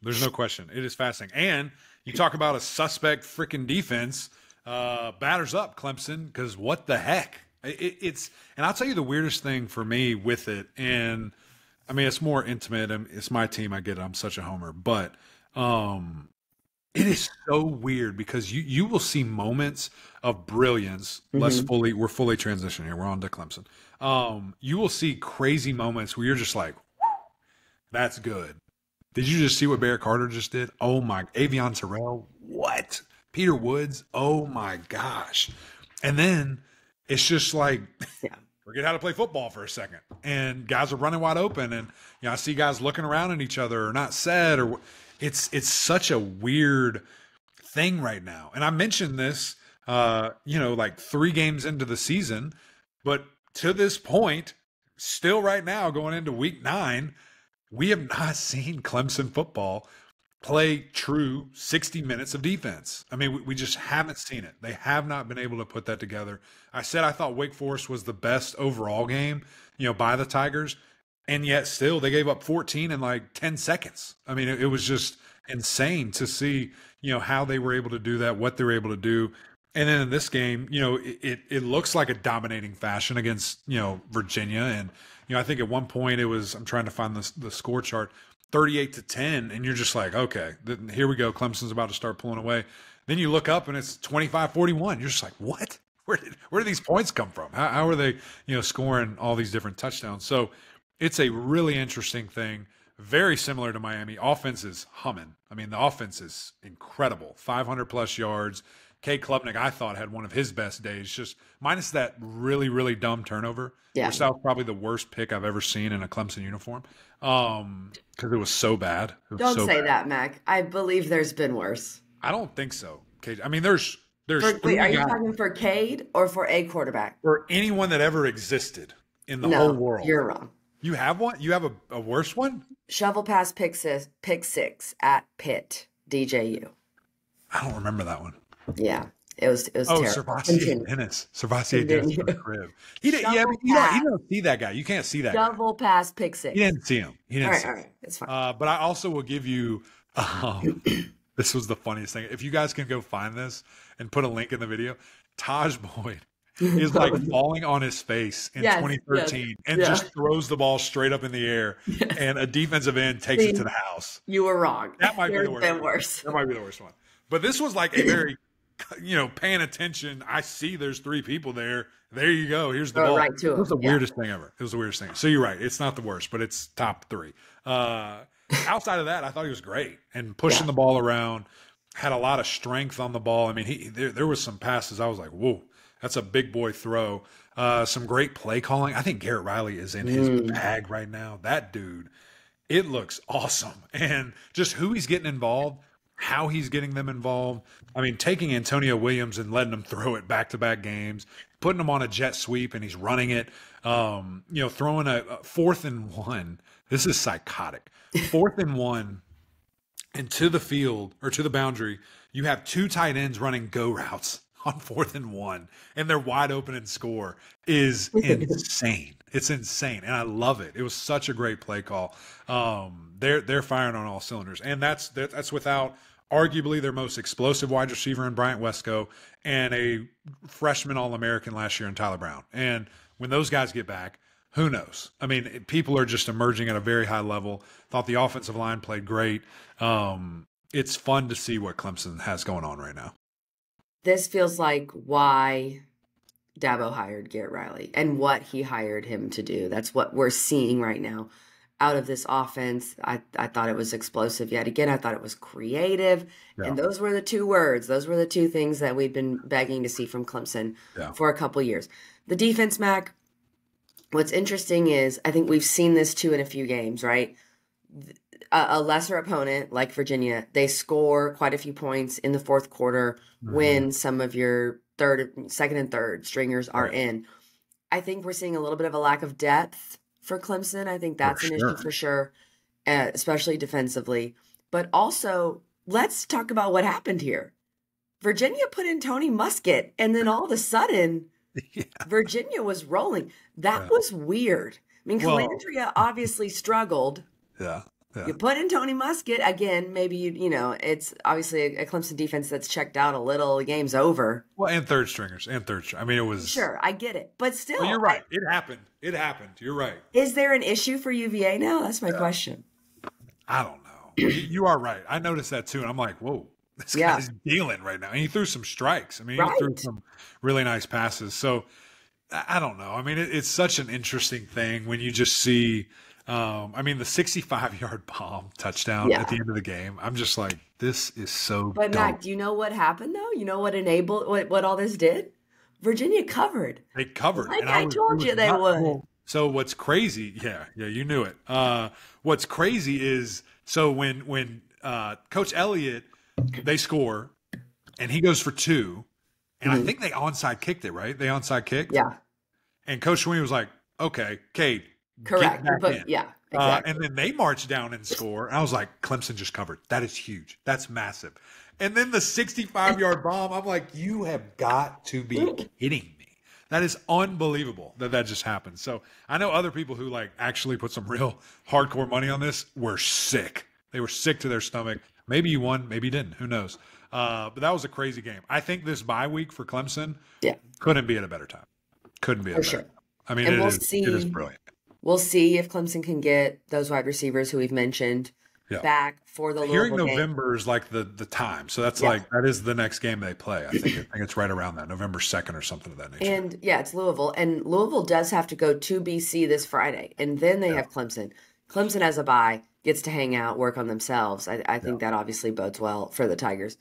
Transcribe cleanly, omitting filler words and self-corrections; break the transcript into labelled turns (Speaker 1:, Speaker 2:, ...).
Speaker 1: There's no question. It is fascinating. And you talk about a suspect freaking defense, batters up Clemson, because what the heck? It's and I'll tell you the weirdest thing for me with it, and I mean it's more intimate. And it's my team. I get it. I'm such a homer, but it is so weird because you will see moments of brilliance. We're fully transitioning here. We're on to Clemson. You will see crazy moments where you're just like, that's good. Did you just see what Barrett Carter just did? Oh my, Avion Terrell, what? Peter Woods, oh my gosh. And then it's just like, forget how to play football for a second. And guys are running wide open. And, I see guys looking around at each other or not said, or it's such a weird thing right now. And I mentioned this, like 3 games into the season, but to this point, still right now going into week 9, we have not seen Clemson football play true 60 minutes of defense. I mean, we just haven't seen it. They have not been able to put that together. I said I thought Wake Forest was the best overall game, by the Tigers, and yet still they gave up 14 in like 10 seconds. I mean, it was just insane to see, how they were able to do that, what they were able to do. And then in this game, it looks like a dominating fashion against, Virginia. And, I think at one point it was, I'm trying to find the score chart, 38-10. And you're just like, okay, here we go. Clemson's about to start pulling away. Then you look up and it's 25-41. You're just like, what? Where did these points come from? How are they, scoring all these different touchdowns? So it's a really interesting thing. Very similar to Miami. Offense is humming. I mean, the offense is incredible. 500-plus yards. Kay Klubnik, I thought, had one of his best days, just minus that really, really dumb turnover. Yeah. Which that was probably the worst pick I've ever seen in a Clemson uniform because it was so bad.
Speaker 2: Don't say that, Mac. I believe there's been worse.
Speaker 1: I don't think so. I mean, there's
Speaker 2: wait, are you talking for Cade or for a quarterback?
Speaker 1: For anyone that ever existed in the whole world.
Speaker 2: You're wrong.
Speaker 1: You have one? You have a worse one?
Speaker 2: Shovel pass pick six at Pitt, DJU.
Speaker 1: I don't remember that one.
Speaker 2: Yeah, it was terrible.
Speaker 1: Servassier Dennis from the crib. He didn't. Yeah, you don't see that guy. You can't see that.
Speaker 2: Shovel pass pick six.
Speaker 1: You didn't see him. All
Speaker 2: right, it's fine.
Speaker 1: But I also will give you. This was the funniest thing. If you guys can go find this and put a link in the video, Taj Boyd is like falling on his face in 2013 and just throws the ball straight up in the air, and a defensive end takes it to the house.
Speaker 2: You were wrong.
Speaker 1: That might be the worst. That might be the worst one. But this was like a very, paying attention. I see there's 3 people there. There you go. Here's the ball.
Speaker 2: Right to
Speaker 1: it was the weirdest thing ever. It was the weirdest thing. So you're right. It's not the worst, but it's top 3. Outside of that, I thought he was great and pushing the ball around. Had a lot of strength on the ball. I mean, there was some passes. I was like, whoa, that's a big boy throw. Some great play calling. I think Garrett Riley is in his bag right now. That dude, it looks awesome. And just who he's getting involved, how he's getting them involved. I mean, taking Antonio Williams and letting him throw it back-to-back games, putting him on a jet sweep and he's running it, throwing a 4th and 1. This is psychotic. 4th and 1 and to the field or to the boundary, you have 2 tight ends running go routes on 4th and 1 and they're wide open and score is insane. It's insane. And I love it. It was such a great play call. They're firing on all cylinders. And that's without arguably their most explosive wide receiver in Bryant Wesco and a freshman All-American last year in Tyler Brown. And when those guys get back, who knows? I mean, people are just emerging at a very high level. Thought the offensive line played great. It's fun to see what Clemson has going on right now.
Speaker 2: This feels like why Dabo hired Garrett Riley and what he hired him to do. That's what we're seeing right now out of this offense. I thought it was explosive yet again. I thought it was creative. Yeah. And those were the 2 words. Those were the 2 things that we've been begging to see from Clemson for a couple years. The defense, Mac, what's interesting is I think we've seen this too in a few games, right? A lesser opponent like Virginia, they score quite a few points in the 4th quarter when some of your second and third stringers are in. I think we're seeing a little bit of a lack of depth for Clemson. I think that's an issue for sure, especially defensively. But also, let's talk about what happened here. Virginia put in Tony Muskett, and then all of a sudden, Virginia was rolling. That was weird. I mean, Calandria obviously struggled.
Speaker 1: Yeah. Yeah.
Speaker 2: You put in Tony Muskett again. Maybe it's obviously a Clemson defense that's checked out a little. The game's over.
Speaker 1: Well, and third stringers and third. I mean, it was.
Speaker 2: Sure, I get it, but
Speaker 1: Well,
Speaker 2: still,
Speaker 1: you're right. It happened. It happened. You're right.
Speaker 2: is there an issue for UVA now? That's my question.
Speaker 1: I don't know. You are right. I noticed that too, and I'm like, whoa, this
Speaker 2: Yeah.
Speaker 1: guy's dealing right now. And he threw some strikes. I mean, he
Speaker 2: Right.
Speaker 1: threw some really nice passes. So I don't know. I mean, it's such an interesting thing when you just see. I mean, the 65-yard bomb touchdown
Speaker 2: Yeah.
Speaker 1: at the end of the game. I'm just like, this is so.
Speaker 2: But
Speaker 1: dumb.
Speaker 2: Mac, do you know what happened though? You know what enabled what all this did? Virginia covered.
Speaker 1: They covered.
Speaker 2: Like
Speaker 1: and
Speaker 2: I
Speaker 1: it
Speaker 2: told
Speaker 1: was
Speaker 2: you they
Speaker 1: not
Speaker 2: would.
Speaker 1: cool. So what's crazy? Yeah, you knew it. What's crazy is so when Coach Elliott they score and he goes for 2, and I think they onside kicked it, right? They onside kicked.
Speaker 2: Yeah.
Speaker 1: And Coach Sweeney was like, "Okay, Cade,
Speaker 2: Correct.
Speaker 1: get back
Speaker 2: But
Speaker 1: in."
Speaker 2: yeah, exactly.
Speaker 1: And then they march down and score. And I was like, Clemson just covered. That is huge. That's massive. And then the 65-yard bomb, I'm like, you have got to be kidding me. That is unbelievable that just happened. So I know other people who like actually put some real hardcore money on this were sick. They were sick to their stomach. Maybe you won, maybe you didn't. Who knows? But that was a crazy game. I think this bye week for Clemson couldn't be at a better time. Couldn't be at a better time. I mean,
Speaker 2: And
Speaker 1: it is brilliant.
Speaker 2: We'll see if Clemson can get those wide receivers who we've mentioned back for the
Speaker 1: Hearing
Speaker 2: Louisville game.
Speaker 1: November is like the time. So that's like that is the next game they play. I think it's right around that, November 2nd or something of that nature.
Speaker 2: And it's Louisville. And Louisville does have to go to BC this Friday. And then they have Clemson. Clemson has a bye, gets to hang out, work on themselves. I think that obviously bodes well for the Tigers.